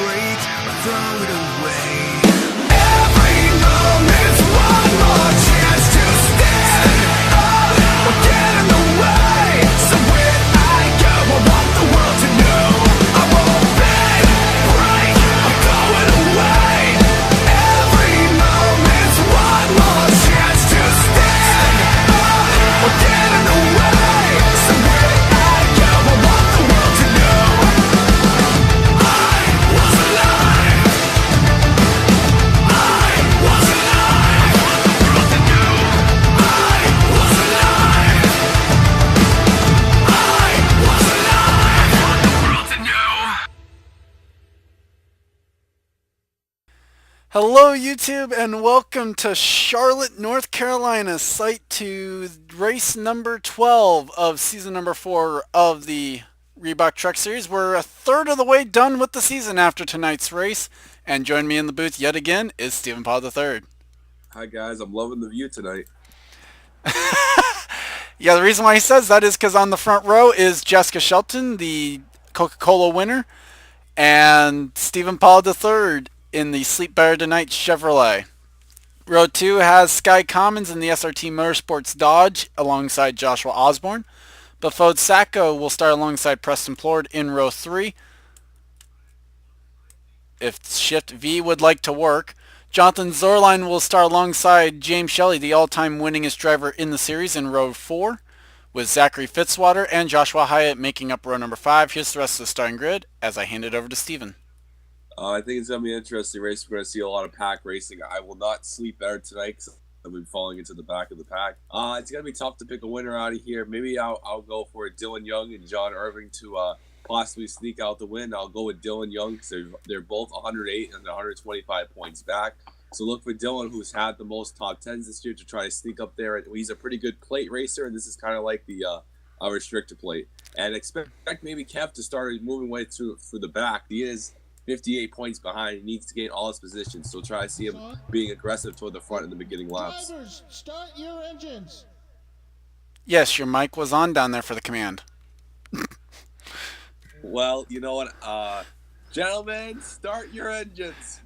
break or throw it away. Every moment's one more chance to stand up or get in the way. So when I go, I want the world to know I won't bend, break or throw it away. Every moment's one more chance to stand up or get in the way. So when I go, I want the world to know I was alive. I was alive. I want the world to know I was alive. I was alive. I want the world to know. Hello YouTube and welcome to Charlotte, North Carolina, site to race number 12 of season number 4 of the Reebok Truck Series. We're a third of the way done with the season after tonight's race, and joining me in the booth yet again is Stephen Paul III. Hi guys, I'm loving the view tonight. Yeah, the reason why he says that is because on the front row is Jessica Shelton, the Coca-Cola winner, and Stephen Paul III in the Sleep Better Tonight Chevrolet. Row 2 has Sky Commons in the SRT Motorsports Dodge alongside Joshua Osborne. Bafode Sacco will start alongside Preston Plord in row 3. If Shift V would like to work, Jonathan Zorline will start alongside James Shelley, the all-time winningest driver in the series, in row 4, with Zachary Fitzwater and Joshua Hyatt making up row number 5. Here's the rest of the starting grid as I hand it over to Stephen. I think it's going to be an interesting race. We're going to see a lot of pack racing. I will not sleep better tonight because I've been falling into the back of the pack. It's going to be tough to pick a winner out of here. Maybe I'll go for Dylan Young and John Irving to possibly sneak out the win. I'll go with Dylan Young because they're both 108 and 125 points back. So look for Dylan, who's had the most top 10s this year, to try to sneak up there. And he's a pretty good plate racer, and this is kind of like the restrictor plate. And expect maybe Kev to start moving way through the back. He is 58 points behind. He needs to gain all his positions, so try to see him being aggressive toward the front in the beginning laps. Drivers, start your engines. Yes, your mic was on down there for the command. Well, you know what? Gentlemen, start your engines.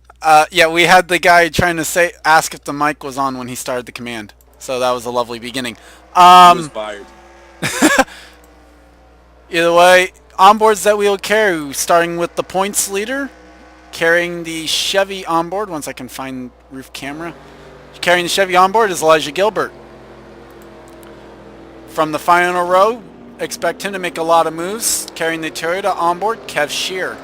Yeah, we had the guy trying to ask if the mic was on when he started the command. So that was a lovely beginning. He was fired. Either way, onboards that we will carry, starting with the points leader, carrying the Chevy onboard, once I can find roof camera. Carrying the Chevy onboard is Elijah Gilbert. From the final row, expect him to make a lot of moves. Carrying the Toyota onboard, Kev Shear.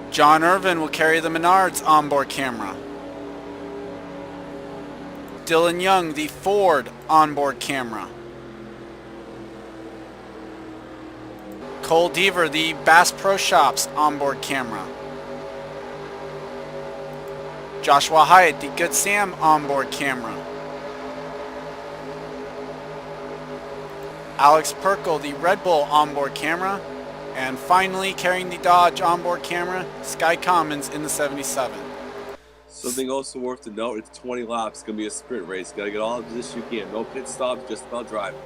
John Irvin will carry the Menards onboard camera. Dylan Young, the Ford onboard camera. Cole Deaver, the Bass Pro Shops onboard camera. Joshua Hyatt, the Good Sam onboard camera. Alex Perkle, the Red Bull onboard camera. And finally, carrying the Dodge onboard camera, Sky Commons in the 77. Something also worth to note, it's 20 laps. It's going to be a sprint race. Got to get all the positions you can. No pit stops, just about driving.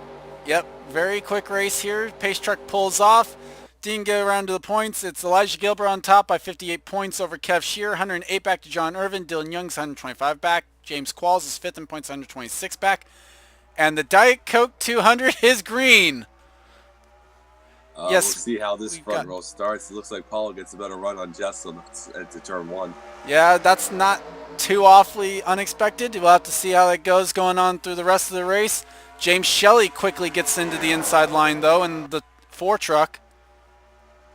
Yep, very quick race here. Pace truck pulls off. Didn't get around to the points. It's Elijah Gilbert on top by 58 points over Kev Shear. 108 back to John Irvin. Dylan Young's 125 back. James Qualls is 5th in points, 126 back. And the Diet Coke 200 is green. Yes, we'll see how this front row starts. It looks like Paul gets a better run on Jess to turn 1. Yeah, that's not too awfully unexpected. We'll have to see how that goes going on through the rest of the race. James Shelley quickly gets into the inside line, though, in the 4 truck.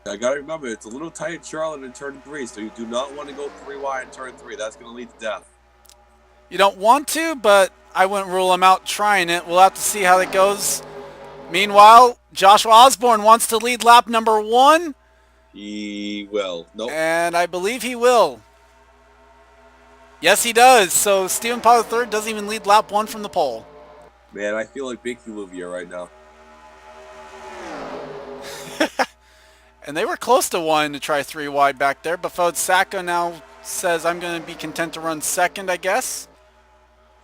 I got to remember, it's a little tight at Charlotte in turn 3, so you do not want to go 3 wide in turn 3. That's going to lead to death. You don't want to, but I wouldn't rule him out trying it. We'll have to see how that goes. Meanwhile, Joshua Osborne wants to lead lap number 1. He will. Nope. And I believe he will. Yes, he does. So Stephen Paul III doesn't even lead lap 1 from the pole. Man, I feel like Binky Louvier right now. And they were close to wanting to try 3 wide back there. Bafode Sacco now says, I'm going to be content to run second, I guess.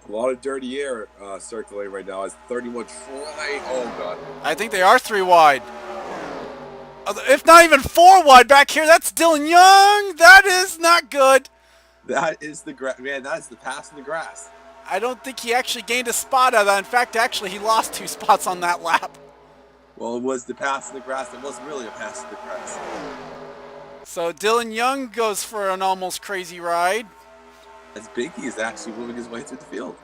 A lot of dirty air circulating right now. It's 31 Troy. Oh, God. I think they are 3 wide. If not even 4 wide back here, that's Dylan Young. That is not good. That is the man. That's the pass in the grass. I don't think he actually gained a spot out of that. In fact, actually, he lost 2 spots on that lap. Well, it was the pass in the grass. It wasn't really a pass in the grass. So Dylan Young goes for an almost crazy ride. As Binky is actually moving his way through the field.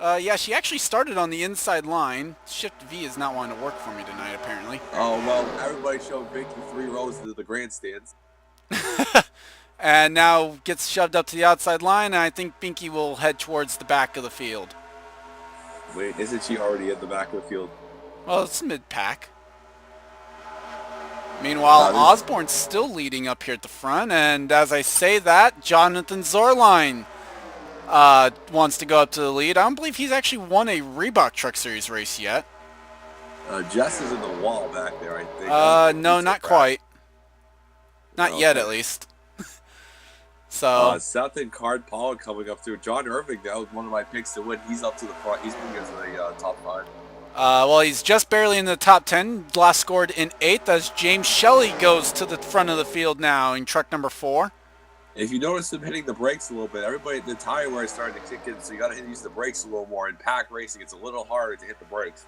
Yeah, she actually started on the inside line. Shift V is not wanting to work for me tonight, apparently. Oh, well, everybody showed Binky 3 rows into the grandstands. And now gets shoved up to the outside line, and I think Binky will head towards the back of the field. Wait, isn't she already at the back of the field? Well, it's mid-pack. Meanwhile, Osborne's still leading up here at the front, and as I say that, Jonathan Zorline wants to go up to the lead. I don't believe he's actually won a Reebok Truck Series race yet. Jess is in the wall back there, I think. No, not quite. Not yet, at least. So Seth and Card Pollard coming up through. John Irving, that was one of my picks to win. He's up to the front. He's moving into the top 5. well, he's just barely in the top 10. Last scored in 8th as James Shelley goes to the front of the field now in truck number 4. If you notice him hitting the brakes a little bit, everybody, the tire wear is starting to kick in, so you got to use the brakes a little more. In pack racing, it's a little harder to hit the brakes.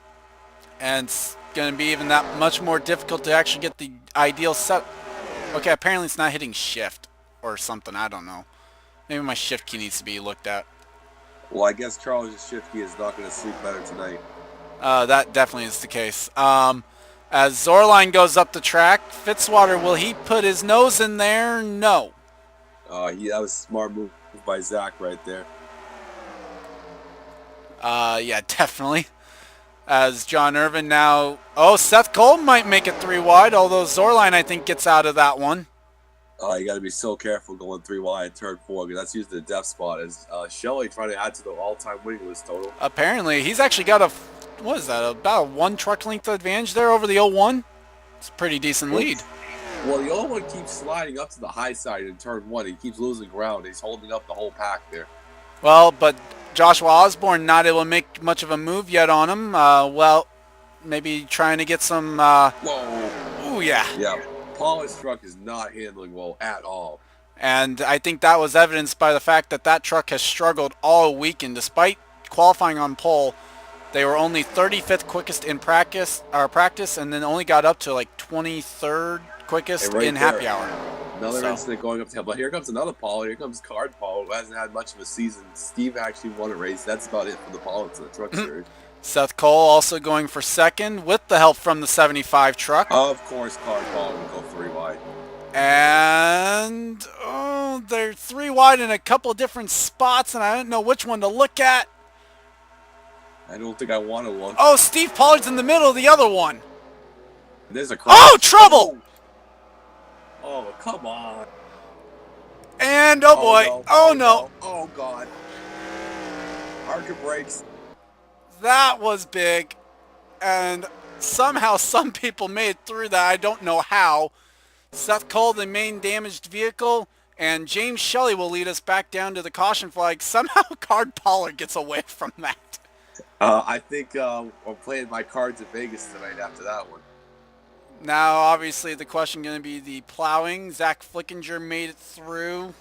And it's going to be even that much more difficult to actually get the ideal set. Okay, apparently it's not hitting shift or something. I don't know. Maybe my shift key needs to be looked at. Well, I guess Charles' shift key is not going to sleep better tonight. That definitely is the case. As Zorline goes up the track, Fitzwater, will he put his nose in there? No. That was a smart move by Zach right there. Yeah, definitely. As John Irvin now... Oh, Seth Cole might make it 3 wide, although Zorline, I think, gets out of that one. You got to be so careful going 3 wide, turn 4, because that's usually the depth spot. As Shelley trying to add to the all-time winning list total. Apparently, he's actually got a... What is that? About a 1 truck length advantage there over the 01? It's a pretty decent lead. Well, the 01 keeps sliding up to the high side in turn 1. He keeps losing ground. He's holding up the whole pack there. Well, but Joshua Osborne not able to make much of a move yet on him. Well, maybe trying to get some... Whoa. Ooh, yeah. Yeah. Paul's truck is not handling well at all. And I think that was evidenced by the fact that that truck has struggled all weekend. Despite qualifying on pole, they were only 35th quickest in practice, and then only got up to like 23rd quickest in happy hour. Another incident going up to him. But here comes another Paul. Here comes Card Paul, who hasn't had much of a season. Steve actually won a race. That's about it for the Paul in the truck series. Seth Cole also going for second with the help from the 75 truck. Of course, Card Paul will go 3 wide. And they're 3 wide in a couple of different spots, and I don't know which one to look at. I don't think I want to look. Oh, Steve Pollard's in the middle of the other one. There's a crash. Oh, trouble! Oh, come on. And, oh boy. No. Oh, no. Oh, God. Market brakes. That was big. And somehow some people made it through that. I don't know how. Seth Cole, the main damaged vehicle, and James Shelley will lead us back down to the caution flag. Somehow Card Pollard gets away from that. I think I'm playing my cards at Vegas tonight after that one. Now, obviously, the question going to be the plowing. Zach Flickinger made it through.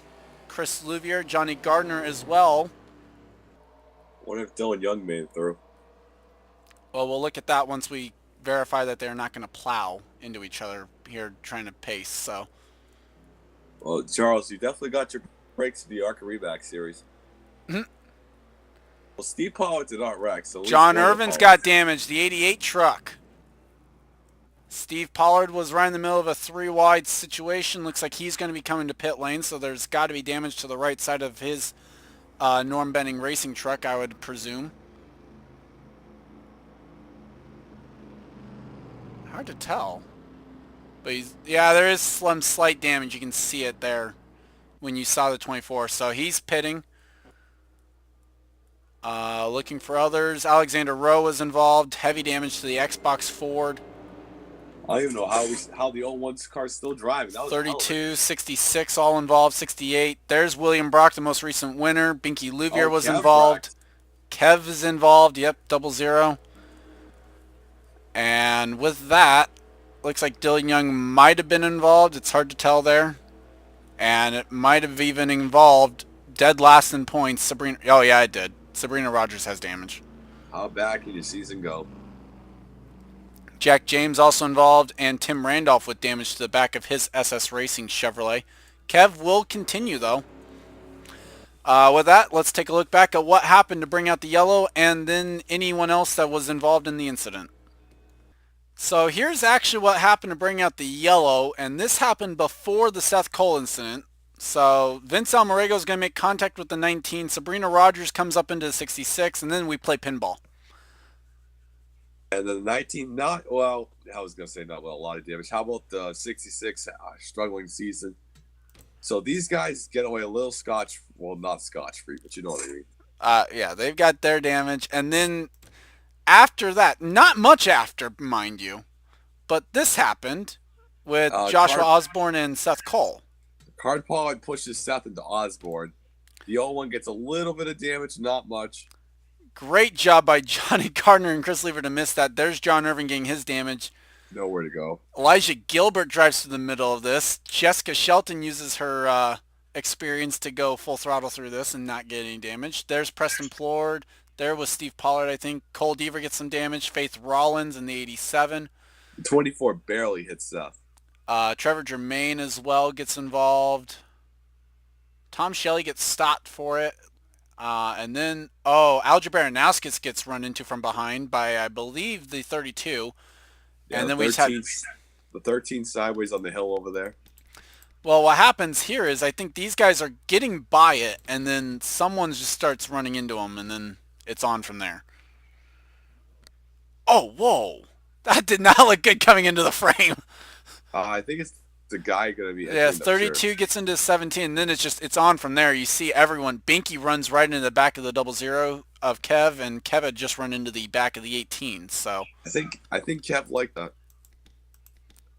Chris Louvier, Johnny Gardner as well. What if Dylan Young made it through? Well, we'll look at that once we verify that they're not going to plow into each other here trying to pace. So, well, Charles, you definitely got your breaks in the ARCA Reebok series. Mm-hmm. Well, Steve Pollard did not wreck. So John Irvin's got damaged. The 88 truck. Steve Pollard was right in the middle of a 3 wide situation. Looks like he's going to be coming to pit lane, so there's got to be damage to the right side of his Norm Benning racing truck, I would presume. Hard to tell. But yeah, there is some slight damage. You can see it there when you saw the 24. So he's pitting. Looking for others. Alexander Rowe was involved. Heavy damage to the Xbox Ford. I don't even know how the 01's car's still driving. That was 32, 66 all involved, 68. There's William Brock, the most recent winner. Binky Louvier was involved. Kev is involved. Yep, 00. And with that, Looks like Dylan Young might have been involved. It's hard to tell there. And it might have even involved dead last in points. Sabrina. Oh, yeah, it did. Sabrina Rogers has damage. How bad can your season go? Jack James also involved, and Tim Randolph with damage to the back of his SS Racing Chevrolet. Kev will continue, though. With that, let's take a look back at what happened to bring out the yellow and then anyone else that was involved in the incident. So here's actually what happened to bring out the yellow, and this happened before the Seth Cole incident. So Vince Almarego is going to make contact with the 19. Sabrina Rogers comes up into the 66, and then we play pinball. And then the 19, not well. I was gonna say not well, a lot of damage. How about the 66 struggling season? So these guys get away a little scotch. Well, not scotch free, but you know what I mean. Yeah, they've got their damage, and then after that, not much after, mind you, but this happened with Joshua Osborne and Seth Cole. Card Pollard pushes Seth into Osborne. The old one gets a little bit of damage, not much. Great job by Johnny Gardner and Chris Lever to miss that. There's John Irving getting his damage. Nowhere to go. Elijah Gilbert drives to the middle of this. Jessica Shelton uses her experience to go full throttle through this and not get any damage. There's Preston Plord. There was Steve Pollard, I think. Cole Deaver gets some damage. Faith Rollins in the 87. 24 barely hits Seth. Trevor Germain as well gets involved. Tom Shelley gets stopped for it. And then, Alger Baranowskis gets run into from behind by, I believe, the 32. Yeah, and then 13, the 13 sideways on the hill over there. Well, what happens here is I think these guys are getting by it, and then someone just starts running into them, and then it's on from there. Oh, whoa. That did not look good coming into the frame. I think it's the guy going to be... Yeah, 32 gets into 17, and then it's on from there. You see everyone. Binky runs right into the back of the 00 of Kev, and Kev had just run into the back of the 18, so... I think Kev liked that.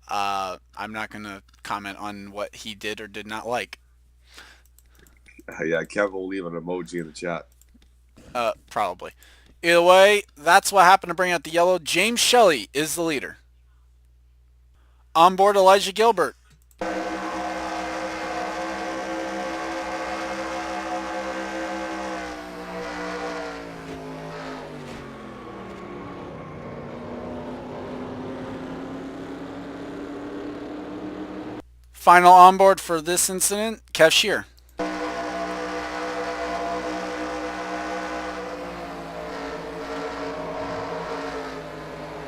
I'm not going to comment on what he did or did not like. Yeah, Kev will leave an emoji in the chat. Probably. Either way, that's what happened to bring out the yellow. James Shelley is the leader. On board Elijah Gilbert. Final onboard for this incident, Kev Shear.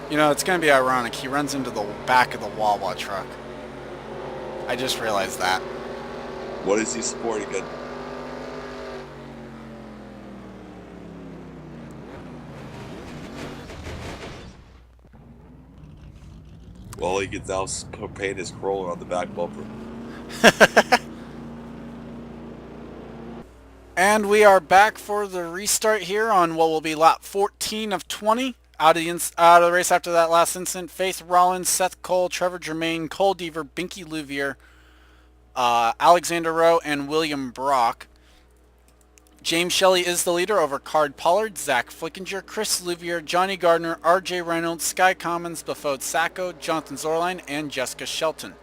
You know, it's going to be ironic. He runs into the back of the Wawa truck. I just realized that. What is he supporting again? Well, he can now paint his crawler on the back bumper. And we are back for the restart here on what will be lap 14 of 20. Out of the race after that last incident, Faith Rollins, Seth Cole, Trevor Germain, Cole Deaver, Binky Louvier, Alexander Rowe, and William Brock. James Shelley is the leader over Card Pollard, Zach Flickinger, Chris Louvier, Johnny Gardner, RJ Reynolds, Sky Commons, Bafode Sacco, Jonathan Zorline, and Jessica Shelton.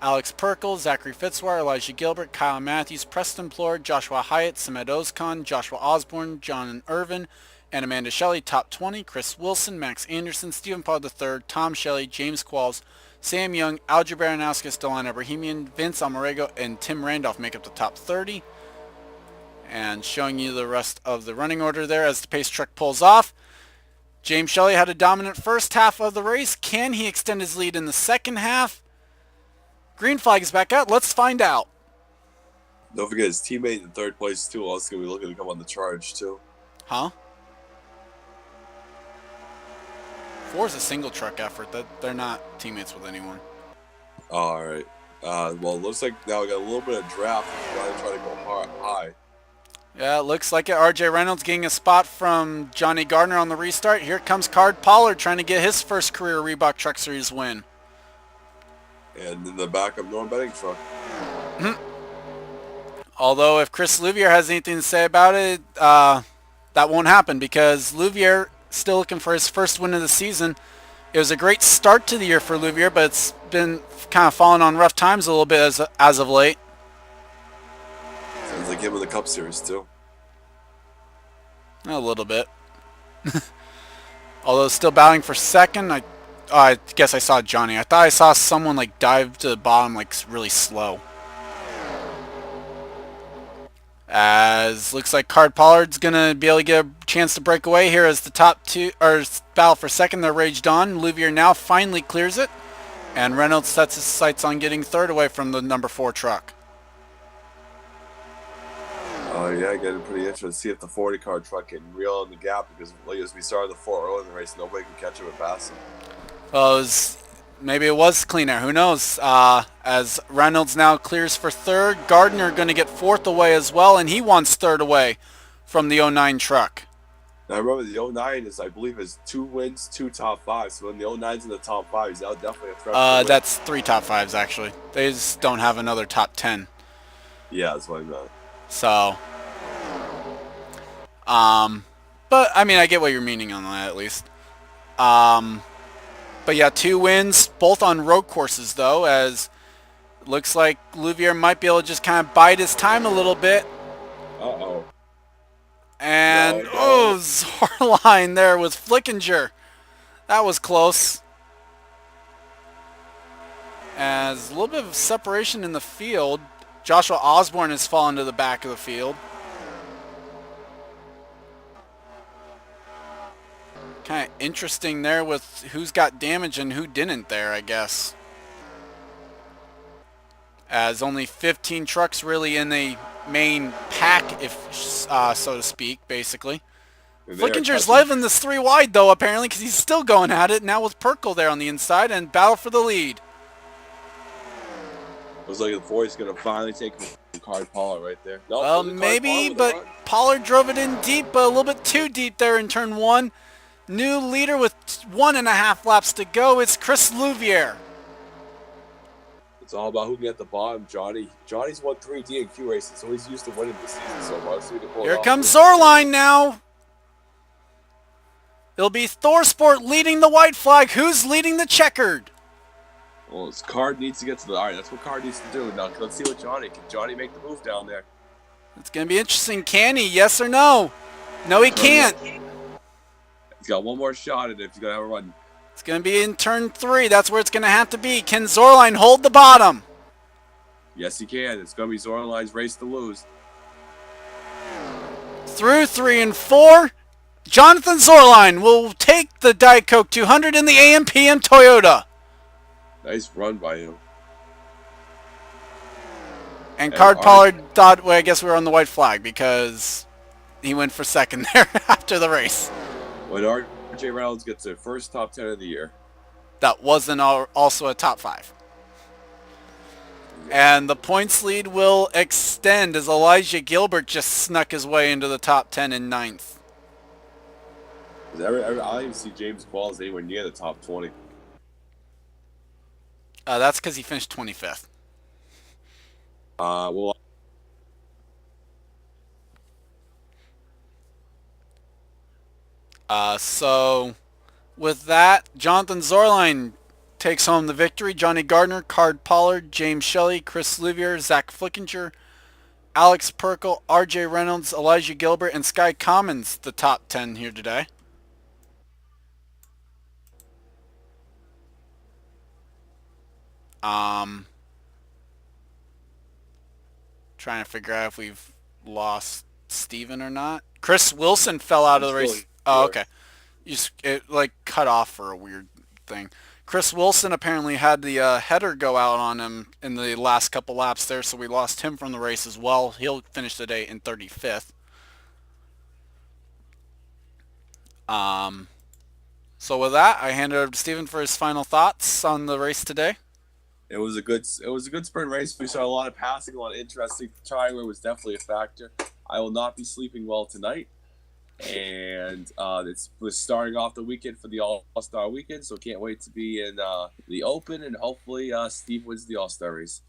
Alex Perkle, Zachary Fitzwire, Elijah Gilbert, Kyle Matthews, Preston Plord, Joshua Hyatt, Samed Ozkan, Joshua Osborne, John Irvin, and Amanda Shelley, top 20, Chris Wilson, Max Anderson, Stephen Paul III, Tom Shelley, James Qualls, Sam Young, Alger Baranowskis, Delana Brahimian, Vince Almarego, and Tim Randolph make up the top 30. And showing you the rest of the running order there as the pace truck pulls off. James Shelley had a dominant first half of the race. Can he extend his lead in the second half? Green flag is back out. Let's find out. Don't forget his teammate in third place, too. Also going to be looking to come on the charge, too. Huh? 4 is a single truck effort. They're not teammates with anyone. All right. Well, it looks like now we got a little bit of draft. We're trying to go high. Yeah, it looks like it. RJ Reynolds getting a spot from Johnny Gardner on the restart. Here comes Card Pollard trying to get his first career Reebok Truck Series win. And in the back of Norm Betting truck. Although if Chris Louvier has anything to say about it, that won't happen because Louvier still looking for his first win of the season. It was a great start to the year for Louvier, but it's been kind of falling on rough times a little bit as of late. Sounds like him in the Cup Series too. A little bit. Although still battling for second. I guess I saw Johnny. I thought I saw someone like dive to the bottom like really slow. As looks like Card Pollard's gonna be able to get a chance to break away here as the top two or battle for second. They're raged on. Louvier now finally clears it, and Reynolds sets his sights on getting third away from the number 4 truck. Oh yeah, getting pretty interesting to see if the 40 car truck can reel in the gap, because like as we started the 4 in the race, nobody could catch him and pass him. Well, maybe it was clean air. Who knows? As Reynolds now clears for third, Gardner going to get fourth away as well, and he wants third away from the 09 truck. Now remember, the 09 is, I believe, is 2 wins, 2 top 5. So when the 09's in the top 5, he's out definitely a threat. That's 3 top 5s actually. They just don't have another top 10. Yeah, that's what I meant. So, but I mean, I get what you're meaning on that at least. But yeah, 2 wins, both on road courses though, as looks like Louvier might be able to just kind of bide his time a little bit. Uh-oh. And, No. Zorline there with Flickinger. That was close. As a little bit of separation in the field. Joshua Osborne has fallen to the back of the field. Kind of interesting there with who's got damage and who didn't there, I guess. As only 15 trucks really in the main pack, if so to speak, basically. Flickinger's leveling this 3 wide, though, apparently, because he's still going at it. Now with Perkle there on the inside and battle for the lead. Looks like the 40's going to finally take Card Pollard right there. Nope, Well, maybe, but Pollard drove it in deep, but a little bit too deep there in turn 1. New leader with 1.5 laps to go. It's Chris Louvier. It's all about who can get the bottom. Johnny's won 3 D&Q races, so he's used to winning this season so much. Here comes Zorline now. It'll be Thorsport leading the white flag. Who's leading the checkered? Well, Card needs to get to the... All right, that's what Card needs to do. Now, let's see what Johnny... Can Johnny make the move down there? It's going to be interesting. Can he? Yes or no? No, he can't. He's got one more shot at it if he's going to have a run. It's going to be in turn 3. That's where it's going to have to be. Can Zorline hold the bottom? Yes, he can. It's going to be Zorline's race to lose. Through 3 and 4, Jonathan Zorline will take the Diet Coke 200 in the AM/PM Toyota. Nice run by him. And Card Pollard thought, well, I guess we were on the white flag because he went for second there after the race. When R.J. Reynolds gets their first top 10 of the year. That wasn't also a top 5. And the points lead will extend as Elijah Gilbert just snuck his way into the top 10 in 9th. I don't even see James Qualls anywhere near the top 20. That's because he finished 25th. Well... So, with that, Jonathan Zorline takes home the victory. Johnny Gardner, Card Pollard, James Shelley, Chris Louvier, Zach Flickinger, Alex Perkle, R.J. Reynolds, Elijah Gilbert, and Sky Commons, the top 10 here today. Trying to figure out if we've lost Steven or not. Chris Wilson fell out of the race. Oh, okay. It like cut off for a weird thing. Chris Wilson apparently had the header go out on him in the last couple laps there, so we lost him from the race as well. He'll finish the day in 35th. So with that, I hand it over to Steven for his final thoughts on the race today. It was a good sprint race. We saw a lot of passing, a lot of interesting. Tyler was definitely a factor. I will not be sleeping well tonight. And we're starting off the weekend for the All-Star weekend, so can't wait to be in the Open, and hopefully Steve wins the All-Star race.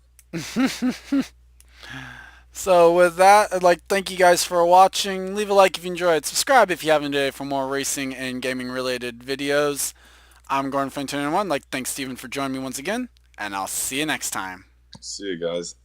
So with that, I'd like to thank you guys for watching. Leave a like if you enjoyed. Subscribe if you haven't today for more racing and gaming related videos. I'm Gordon Fenton, and one. Like, thanks, Steven, for joining me once again, and I'll see you next time. See you guys.